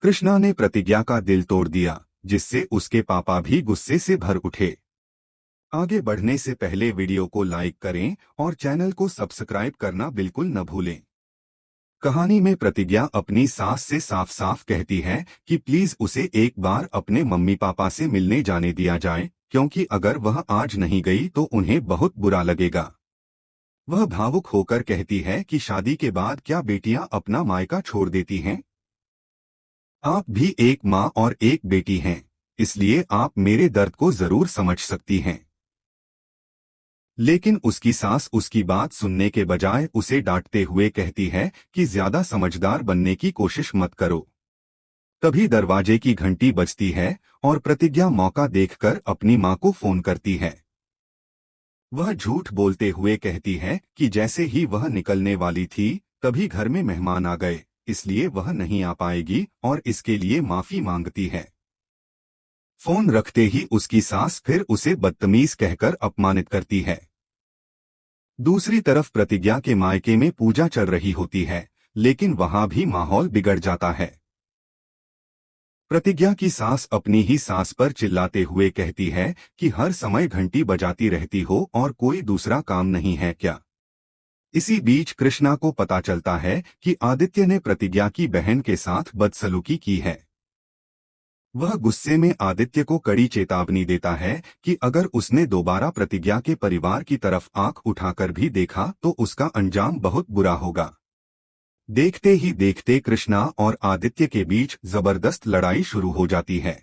कृष्णा ने प्रतिज्ञा का दिल तोड़ दिया, जिससे उसके पापा भी गुस्से से भर उठे। आगे बढ़ने से पहले वीडियो को लाइक करें और चैनल को सब्सक्राइब करना बिल्कुल न भूलें। कहानी में प्रतिज्ञा अपनी सास से साफ साफ कहती है कि प्लीज उसे एक बार अपने मम्मी पापा से मिलने जाने दिया जाए, क्योंकि अगर वह आज नहीं गई तो उन्हें बहुत बुरा लगेगा। वह भावुक होकर कहती है कि शादी के बाद क्या बेटियां अपना मायका छोड़ देती हैं? आप भी एक माँ और एक बेटी हैं, इसलिए आप मेरे दर्द को जरूर समझ सकती हैं। लेकिन उसकी सास उसकी बात सुनने के बजाय उसे डांटते हुए कहती है कि ज्यादा समझदार बनने की कोशिश मत करो। तभी दरवाजे की घंटी बजती है और प्रतिज्ञा मौका देखकर अपनी माँ को फोन करती है। वह झूठ बोलते हुए कहती है कि जैसे ही वह निकलने वाली थी तभी घर में मेहमान आ गए, इसलिए वह नहीं आ पाएगी और इसके लिए माफी मांगती है। फोन रखते ही उसकी सास फिर उसे बदतमीज कहकर अपमानित करती है। दूसरी तरफ प्रतिज्ञा के मायके में पूजा चल रही होती है, लेकिन वहां भी माहौल बिगड़ जाता है। प्रतिज्ञा की सास अपनी ही सास पर चिल्लाते हुए कहती है कि हर समय घंटी बजाती रहती हो और कोई दूसरा काम नहीं है क्या? इसी बीच कृष्णा को पता चलता है कि आदित्य ने प्रतिज्ञा की बहन के साथ बदसलूकी की है। वह गुस्से में आदित्य को कड़ी चेतावनी देता है कि अगर उसने दोबारा प्रतिज्ञा के परिवार की तरफ आंख उठाकर भी देखा तो उसका अंजाम बहुत बुरा होगा। देखते ही देखते कृष्णा और आदित्य के बीच जबरदस्त लड़ाई शुरू हो जाती है।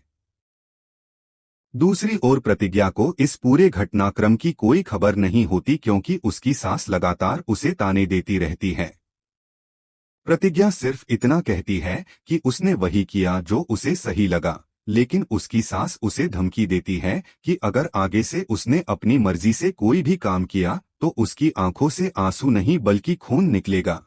दूसरी ओर प्रतिज्ञा को इस पूरे घटनाक्रम की कोई खबर नहीं होती, क्योंकि उसकी सास लगातार उसे ताने देती रहती है। प्रतिज्ञा सिर्फ इतना कहती है कि उसने वही किया जो उसे सही लगा, लेकिन उसकी सास उसे धमकी देती है कि अगर आगे से उसने अपनी मर्जी से कोई भी काम किया तो उसकी आंखों से आंसू नहीं बल्कि खून निकलेगा।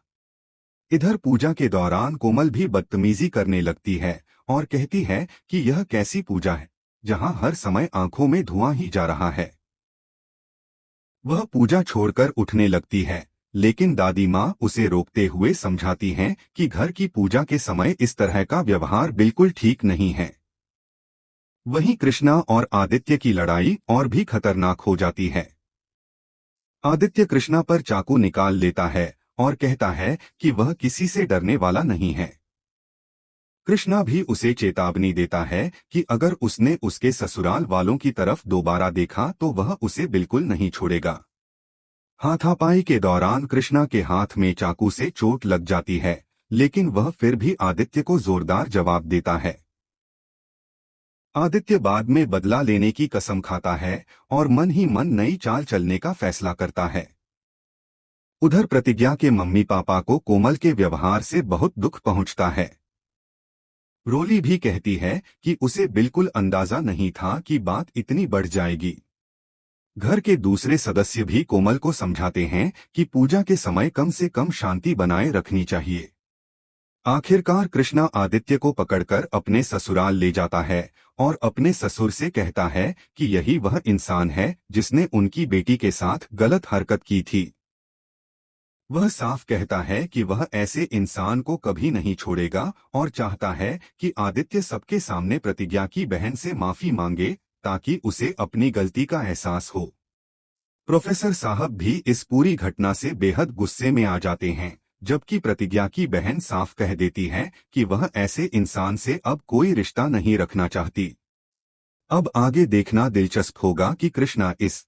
इधर पूजा के दौरान कोमल भी बदतमीजी करने लगती है और कहती है कि यह कैसी पूजा है जहां हर समय आंखों में धुआं ही जा रहा है। वह पूजा छोड़कर उठने लगती है, लेकिन दादी माँ उसे रोकते हुए समझाती हैं कि घर की पूजा के समय इस तरह का व्यवहार बिल्कुल ठीक नहीं है। वहीं कृष्णा और आदित्य की लड़ाई और भी खतरनाक हो जाती है। आदित्य कृष्णा पर चाकू निकाल लेता है और कहता है कि वह किसी से डरने वाला नहीं है। कृष्णा भी उसे चेतावनी देता है कि अगर उसने उसके ससुराल वालों की तरफ दोबारा देखा तो वह उसे बिल्कुल नहीं छोड़ेगा। हाथापाई के दौरान कृष्णा के हाथ में चाकू से चोट लग जाती है, लेकिन वह फिर भी आदित्य को जोरदार जवाब देता है। आदित्य बाद में बदला लेने की कसम खाता है और मन ही मन नई चाल चलने का फैसला करता है। उधर प्रतिज्ञा के मम्मी पापा को कोमल के व्यवहार से बहुत दुख पहुंचता है। रोली भी कहती है कि उसे बिल्कुल अंदाजा नहीं था कि बात इतनी बढ़ जाएगी। घर के दूसरे सदस्य भी कोमल को समझाते हैं कि पूजा के समय कम से कम शांति बनाए रखनी चाहिए। आखिरकार कृष्णा आदित्य को पकड़कर अपने ससुराल ले जाता है और अपने ससुर से कहता है कि यही वह इंसान है जिसने उनकी बेटी के साथ गलत हरकत की थी। वह साफ कहता है कि वह ऐसे इंसान को कभी नहीं छोड़ेगा और चाहता है कि आदित्य सबके सामने प्रतिज्ञा की बहन से माफी मांगे, ताकि उसे अपनी गलती का एहसास हो। प्रोफेसर साहब भी इस पूरी घटना से बेहद गुस्से में आ जाते हैं, जबकि प्रतिज्ञा की बहन साफ कह देती है कि वह ऐसे इंसान से अब कोई रिश्ता नहीं रखना चाहती। अब आगे देखना दिलचस्प होगा कि कृष्णा इस